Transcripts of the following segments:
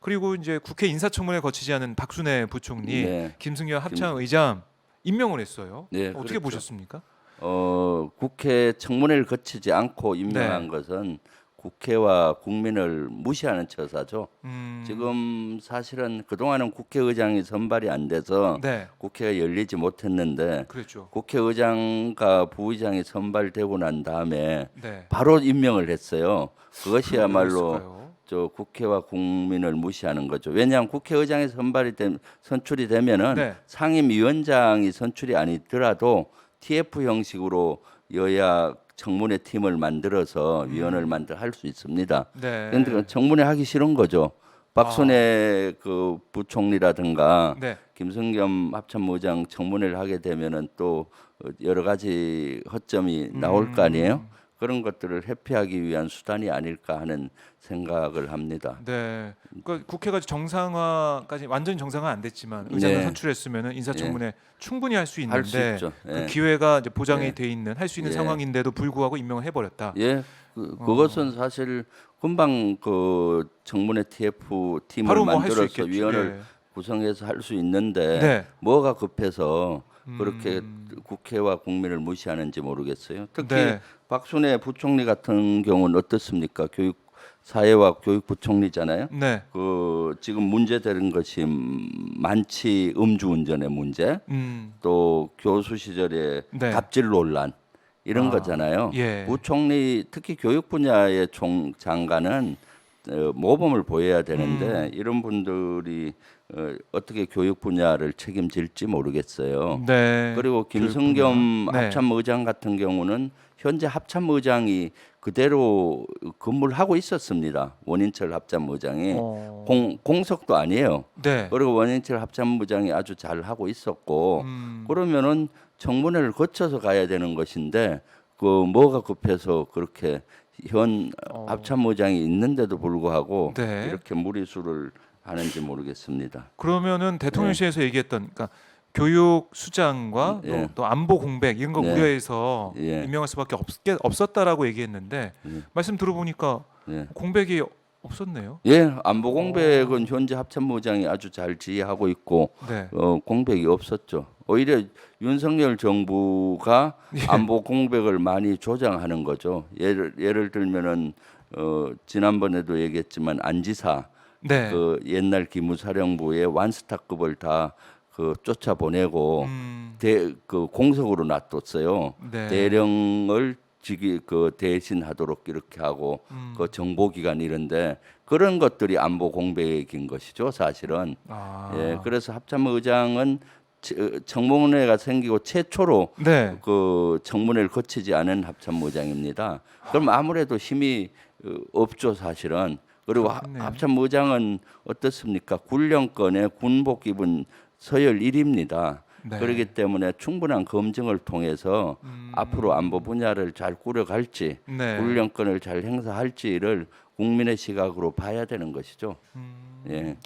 그리고 이제 국회 인사청문회 거치지 않은 박순애 부총리, 네. 김승현 합참의장 임명을 했어요. 네, 어떻게 그렇죠. 보셨습니까? 국회 청문회를 거치지 않고 임명한 네. 것은 국회와 국민을 무시하는 처사죠. 음, 지금 사실은 그동안은 국회의장이 선발이 안 돼서 네, 국회가 열리지 못했는데 그랬죠. 국회의장과 부의장이 선발되고 난 다음에 네. 바로 임명을 했어요. 왜 그것이야말로 그랬을까요? 저 국회와 국민을 무시하는 거죠. 왜냐하면 국회의장이 선출이 되면은 네. 상임위원장이 선출이 아니더라도 TF 형식으로 여야 청문회 팀을 만들어서 위원을 할 수 있습니다. 네. 그런데 그 청문회 하기 싫은 거죠. 박순애 그 부총리라든가 네. 김성겸 합참의장 청문회를 하게 되면은 또 여러 가지 허점이 나올 거 아니에요. 그런 것들을 회피하기 위한 수단이 아닐까 하는 생각을 합니다. 네. 그러니까 국회가 정상화까지 완전히 정상화 안 됐지만 의장을 네. 선출했으면 인사청문회 충분히 할 수 할 수 있는데 있죠. 그 예. 기회가 이제 보장이 예. 돼 있는 할 수 있는 예. 상황인데도 불구하고 임명을 해버렸다. 예, 그것은 사실 금방 그 청문회 TF 팀을 바로 뭐 할 수 만들어서 있겠죠. 위원을 예. 구성해서 할 수 있는데 네. 뭐가 급해서 그렇게 국회와 국민을 무시하는지 모르겠어요. 특히 네. 박순애 부총리 같은 경우는 어떻습니까? 사회와 교육부총리잖아요. 네. 그 지금 문제되는 것이 만취 음주운전의 문제, 음. 또 교수 시절에 네. 갑질 논란 이런 아, 거잖아요. 예. 부총리 특히 교육 분야의 장관은 모범을 보여야 되는데 이런 분들이 어떻게 교육 분야를 책임질지 모르겠어요. 네. 그리고 교육 김성겸 분야. 네. 합참의장 같은 경우는 현재 합참의장이 그대로 근무를 하고 있었습니다. 원인철 합참의장이 어. 공석도 아니에요. 네. 그리고 원인철 합참의장이 아주 잘 하고 있었고 음. 그러면은 청문회를 거쳐서 가야 되는 것인데 그 뭐가 급해서 그렇게 현 합참의장이 있는데도 불구하고 네. 이렇게 무리수를 하는지 모르겠습니다. 그러면은 대통령실에서 얘기했던 그러니까 교육 수장과 예. 또 안보 공백 이런 거 네. 우려해서 예. 임명할 수밖에 없었다라고 얘기했는데 말씀 들어보니까 예. 공백이 없었네요. 예, 안보 공백은 현재 합참의장이 아주 잘 지휘하고 있고 네. 공백이 없었죠. 오히려 윤석열 정부가 예. 안보 공백을 많이 조장하는 거죠. 예를 들면은 지난번에도 얘기했지만 안지사 네. 그 옛날 기무사령부의 완스타급을 다 그 쫓아보내고 그 공석으로 놔뒀어요. 네. 대령을 대신하도록 이렇게 하고 그 정보기관 이런데 그런 것들이 안보 공백인 것이죠, 사실은. 아. 예, 그래서 합참의장은 청문회가 생기고 최초로 네. 그 청문회를 거치지 않은 합참의장입니다. 그럼 아무래도 힘이 없죠, 사실은. 그리고 그렇겠네요. 합참의장은 어떻습니까? 군령권에 군복 입은 서열 1위입니다. 네. 그렇기 때문에 충분한 검증을 통해서 앞으로 안보 분야를 잘 꾸려갈지 네. 군령권을 잘 행사할지를 국민의 시각으로 봐야 되는 것이죠. 예.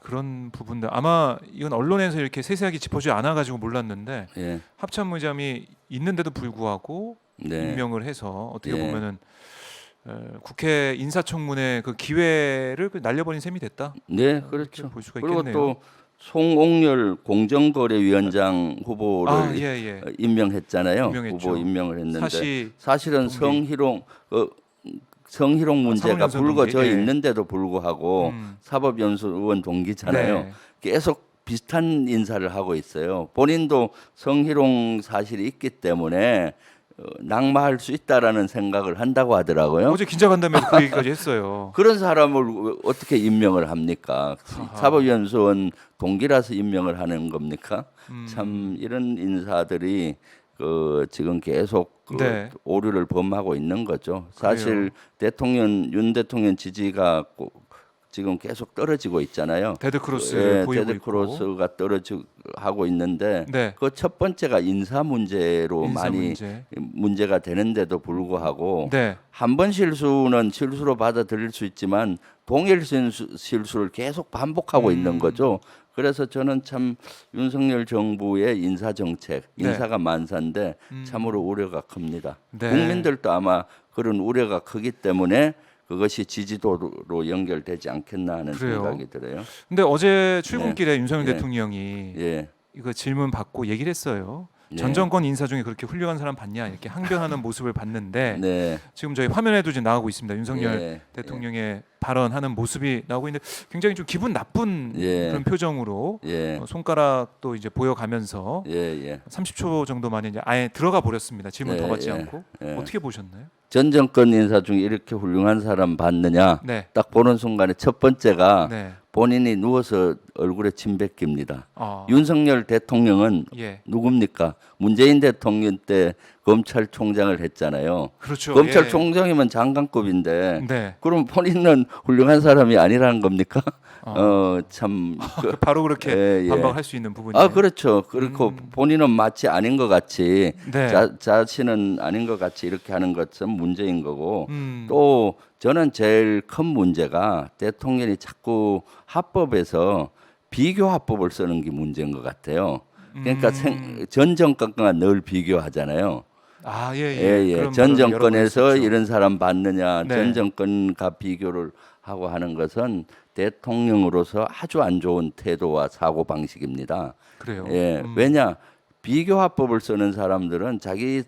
그런 부분들 아마 이건 언론에서 이렇게 세세하게 짚어주지 않아 가지고 몰랐는데 예. 합참의장이 있는데도 불구하고 네. 임명을 해서 어떻게 예. 보면은 국회 인사청문회 그 기회를 날려버린 셈이 됐다. 네, 그렇죠. 볼 수가 그리고 있겠네요. 또 송옥렬 공정거래위원장 후보를 아, 예, 예. 임명했잖아요. 임명했죠. 후보 임명을 했는데 사실은 동기. 성희롱 문제가 사법연수원 불거져 동기. 예. 있는데도 불구하고 사법연수원 동기잖아요. 네. 계속 비슷한 인사를 하고 있어요. 본인도 성희롱 사실이 있기 때문에 낙마할 수 있다라는 생각을 한다고 하더라고요. 어제 기자간담회에서 그 얘기까지 했어요. 그런 사람을 어떻게 임명을 합니까? 사법연수원 동기라서 임명을 하는 겁니까? 참 이런 인사들이 지금 계속 네. 오류를 범하고 있는 거죠. 사실 그래요. 윤 대통령 지지가 지금 계속 떨어지고 있잖아요. 데드크로스 보이고 데드 크로스가 하고 있는데 네. 그 첫 번째가 인사 문제로 인사 많이 문제. 문제가 되는데도 불구하고 네. 한 번 실수는 실수로 받아들일 수 있지만 동일 실수를 계속 반복하고 있는 거죠. 그래서 저는 참 윤석열 정부의 인사 정책, 네. 인사가 만사인데 참으로 우려가 큽니다. 네. 국민들도 아마 그런 우려가 크기 때문에 그것이 지지도로 연결되지 않겠나 하는 그래요? 생각이 들어요. 근데 어제 출근길에 윤석열 네. 대통령이 예, 이거 질문 받고 얘기를 했어요. 네. 전 정권 인사 중에 그렇게 훌륭한 사람 봤냐 이렇게 항변하는 모습을 봤는데 네, 지금 저희 화면에도 지금 나오고 있습니다. 윤석열 예, 대통령의 발언하는 모습이 나오고 있는데 굉장히 좀 기분 나쁜 예. 그런 표정으로 예, 손가락도 이제 보여가면서 예, 예. 30초 정도 만에 이제 아예 들어가 버렸습니다. 질문 더 예, 받지 예, 않고 예. 어떻게 보셨나요? 전 정권 인사 중에 이렇게 훌륭한 사람 봤느냐? 네, 딱 보는 순간에 첫 번째가 네, 본인이 누워서 얼굴에 침 뱉깁니다. 아, 윤석열 대통령은 예, 누굽니까? 문재인 대통령 때 검찰총장을 했잖아요. 그렇죠. 검찰총장이면 장관급인데 예. 네, 그럼 본인은 훌륭한 사람이 아니라는 겁니까? 참. 바로 그렇게 예, 예. 반박할 수 있는 부분이에요. 아, 그렇죠. 그렇고 본인은 마치 아닌 것 같이 네. 자신은 아닌 것 같이 이렇게 하는 것은 문제인 거고 음, 또 저는 제일 큰 문제가 대통령이 자꾸 합법에서 비교 합법을 쓰는 게 문제인 것 같아요. 그러니까 전 정권과 늘 비교하잖아요. 아, 예, 예. 예, 예. 그런 전 발언이 여러 번 정권에서 있었죠. 이런 사람 봤느냐, 네. 전 정권과 비교를 하고 하는 것은 대통령으로서 아주 안 좋은 태도와 사고 방식입니다. 그래요. 예, 왜냐 비교 합법을 쓰는 사람들은 자기에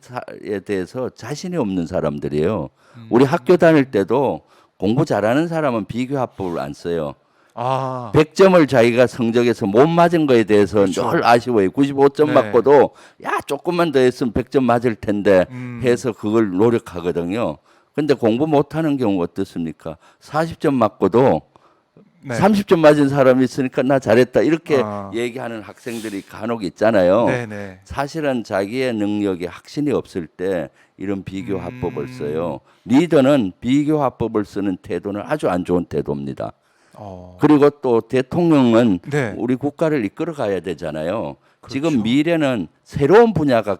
대해서 자신이 없는 사람들이에요. 우리 학교 다닐 때도 공부 잘하는 사람은 비교 합법을 안 써요. 아, 100점을 자기가 성적에서 못 맞은 거에 대해서 그렇죠. 늘 아쉬워요. 95점 네. 맞고도 야 조금만 더 했으면 100점 맞을 텐데 음. 해서 그걸 노력하거든요. 근데 공부 못하는 경우 어떻습니까? 40점 맞고도 네. 30점 맞은 사람이 있으니까 나 잘했다 이렇게 아. 얘기하는 학생들이 간혹 있잖아요. 네, 네. 사실은 자기의 능력에 확신이 없을 때 이런 비교 음. 합법을 써요. 리더는 비교 합법을 쓰는 태도는 아주 안 좋은 태도입니다. 그리고 또 대통령은 네. 우리 국가를 이끌어 가야 되잖아요. 그렇죠. 지금 미래는 새로운 분야가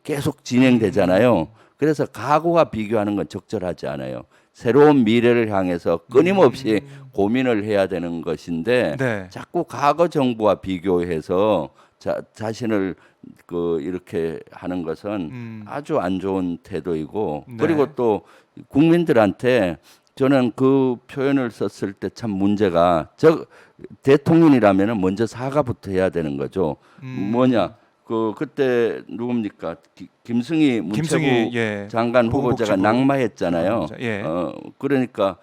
계속 진행되잖아요. 그래서 과거와 비교하는 건 적절하지 않아요. 새로운 미래를 향해서 끊임없이 고민을 해야 되는 것인데 네. 자꾸 과거 정부와 비교해서 자신을 이렇게 하는 것은 아주 안 좋은 태도이고 네. 그리고 또 국민들한테 저는 그 표현을 썼을 때 참 문제가 대통령이라면은 먼저 사과부터 해야 되는 거죠. 뭐냐? 그때 누굽니까? 김승희 문체부 예. 장관 후보자가 보건복지부. 낙마했잖아요. 예. 그러니까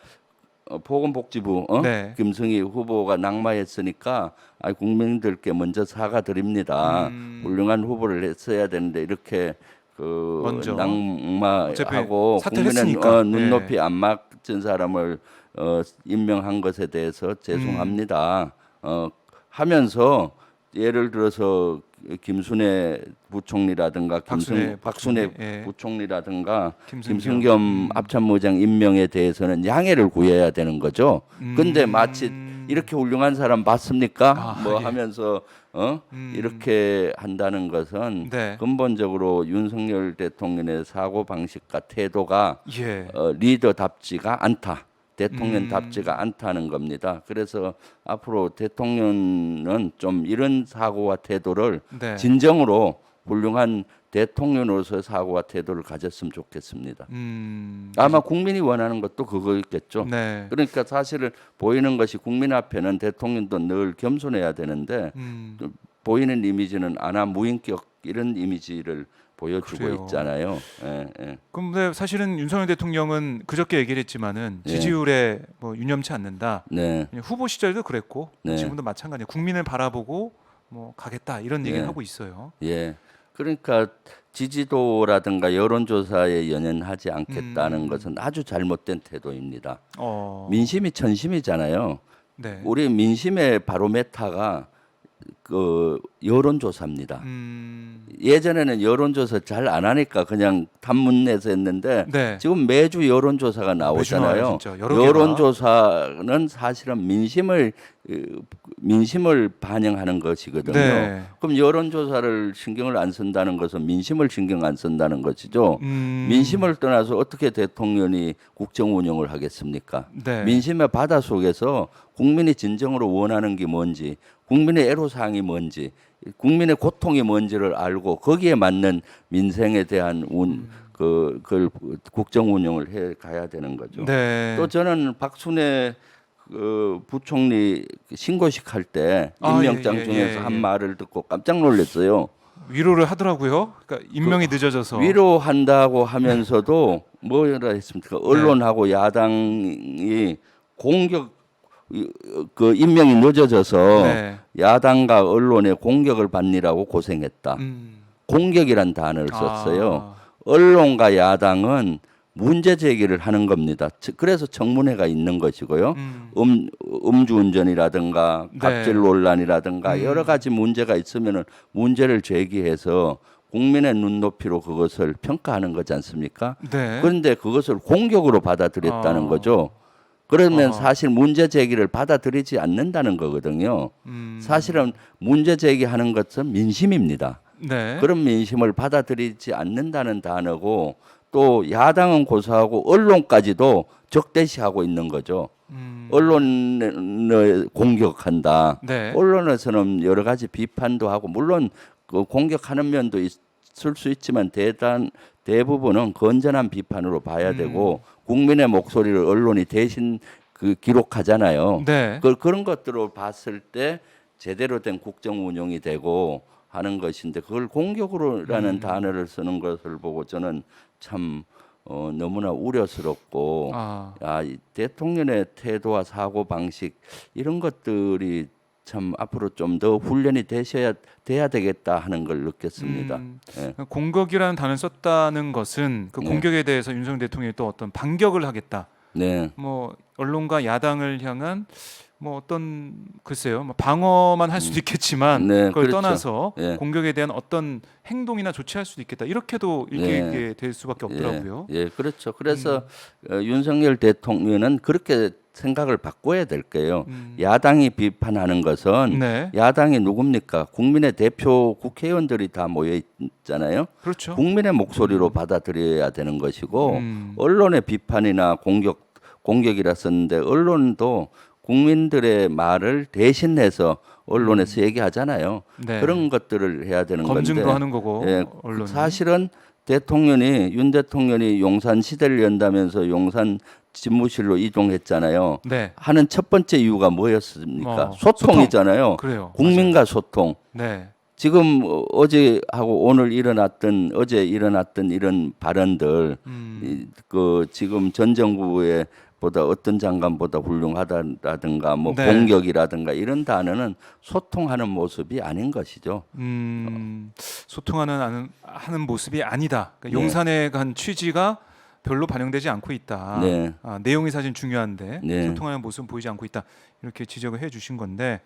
보건복지부 네. 김승희 후보가 낙마했으니까 국민들께 먼저 사과드립니다. 훌륭한 후보를 했어야 되는데 이렇게 먼저. 낙마하고 사퇴를 국민은 했으니까. 눈높이 안 맞은 사람을 임명한 것에 대해서 죄송합니다. 하면서 예를 들어서 김순애 부총리라든가 박순애 예. 부총리라든가 김승겸. 김승겸 합참의장 임명에 대해서는 양해를 구해야 되는 거죠. 근데 마치 이렇게 훌륭한 사람 봤습니까? 예. 하면서 이렇게 한다는 것은 네. 근본적으로 윤석열 대통령의 사고 방식과 태도가 예. 리더답지가 않다. 대통령답지가 않다는 겁니다. 그래서 앞으로 대통령은 좀 이런 사고와 태도를 네. 진정으로 훌륭한 대통령으로서 사고와 태도를 가졌으면 좋겠습니다. 아마 국민이 원하는 것도 그거였겠죠. 네. 그러니까 사실은 보이는 것이 국민 앞에는 대통령도 늘 겸손해야 되는데 보이는 이미지는 아나 무인격 이런 이미지를 보여주고 그래요. 있잖아요. 예, 예. 근데 사실은 윤석열 대통령은 그저께 얘기를 했지만은 예. 지지율에 뭐 유념치 않는다. 네, 그냥 후보 시절도 그랬고 네. 지금도 마찬가지예요. 국민을 바라보고 뭐 가겠다 이런 얘기를 예. 하고 있어요. 예. 그러니까 지지도라든가 여론조사에 연연하지 않겠다는 것은 아주 잘못된 태도입니다. 민심이 천심이잖아요. 네. 우리 민심의 바로메타가 여론조사입니다. 예전에는 여론조사 잘 안 하니까 그냥 단문내서 했는데 네. 지금 매주 여론조사가 매주 나와요, 나오잖아요. 진짜. 여러 개가. 여론조사는 사실은 민심을 반영하는 것이거든요. 네. 그럼 여론조사를 신경을 안 쓴다는 것은 민심을 신경 안 쓴다는 것이죠. 민심을 떠나서 어떻게 대통령이 국정 운영을 하겠습니까? 네. 민심의 바다 속에서 국민이 진정으로 원하는 게 뭔지, 국민의 애로사항이 뭔지, 국민의 고통이 뭔지를 알고 거기에 맞는 민생에 대한 그걸 국정 운영을 해 가야 되는 거죠. 네. 또 저는 박순애 그 부총리 신고식 할 때 임명장 중에서 한 말을 듣고 깜짝 놀랐어요. 위로를 하더라고요. 그러니까 임명이 늦어져서 위로한다고 하면서도 뭐라 했습니까? 언론하고 야당이 공격 그 임명이 늦어져서 네. 야당과 언론의 공격을 받느라고 고생했다. 공격이란 단어를 썼어요. 언론과 야당은 문제 제기를 하는 겁니다. 그래서 청문회가 있는 것이고요. 음주운전이라든가 갑질 논란이라든가 여러 가지 문제가 있으면은 문제를 제기해서 국민의 눈높이로 그것을 평가하는 거지 않습니까? 네. 그런데 그것을 공격으로 받아들였다는 거죠. 그러면 사실 문제 제기를 받아들이지 않는다는 거거든요. 사실은 문제 제기하는 것은 민심입니다. 네. 그런 민심을 받아들이지 않는다는 단어고 또 야당은 고소하고 언론까지도 적대시하고 있는 거죠. 언론을 공격한다. 네. 언론에서는 여러 가지 비판도 하고 물론 그 공격하는 면도 있을 수 있지만 대부분은 건전한 비판으로 봐야 되고 국민의 목소리를 언론이 대신 그 기록하잖아요. 네. 그런 것들을 봤을 때 제대로 된 국정 운영이 되고 하는 것인데 그걸 공격으로라는 단어를 쓰는 것을 보고 저는 참 너무나 우려스럽고 이 대통령의 태도와 사고 방식 이런 것들이 참 앞으로 좀 더 훈련이 돼야 되겠다 하는 걸 느꼈습니다. 예. 공격이라는 단어를 썼다는 것은 그 공격에 대해서 윤석열 대통령이 또 어떤 반격을 하겠다. 네. 뭐 언론과 야당을 향한 뭐 어떤 글쎄요, 뭐 방어만 할 수도 있겠지만 네, 그걸 그렇죠. 떠나서 예. 공격에 대한 어떤 행동이나 조치할 수도 있겠다. 이렇게도 읽게 될 수밖에 없더라고요. 예, 그렇죠. 그래서 윤석열 대통령은 그렇게 생각을 바꿔야 될 거예요. 야당이 비판하는 것은 네. 야당이 누굽니까? 국민의 대표 국회의원들이 다 모여 있잖아요. 그렇죠. 국민의 목소리로 받아들여야 되는 것이고 언론의 비판이나 공격이라 썼는데 언론도 국민들의 말을 대신해서 언론에서 얘기하잖아요. 네. 그런 것들을 해야 되는 검증도 건데 하는 거고 언론이. 사실은 윤 대통령이 용산 시대를 연다면서 용산 집무실로 이동했잖아요. 네. 하는 첫 번째 이유가 뭐였습니까? 소통이잖아요. 그래요. 국민과 소통. 네. 지금 어제하고 오늘 어제 일어났던 이런 발언들, 그 지금 전 정부의 보다 어떤 장관보다 훌륭하다라든가 뭐 네. 공격이라든가 이런 단어는 소통하는 모습이 아닌 것이죠. 소통하는 하는 모습이 아니다. 그러니까 네. 용산에 간 취지가 별로 반영되지 않고 있다. 네. 내용이 사실 중요한데 네. 소통하는 모습은 보이지 않고 있다. 이렇게 지적을 해주신 건데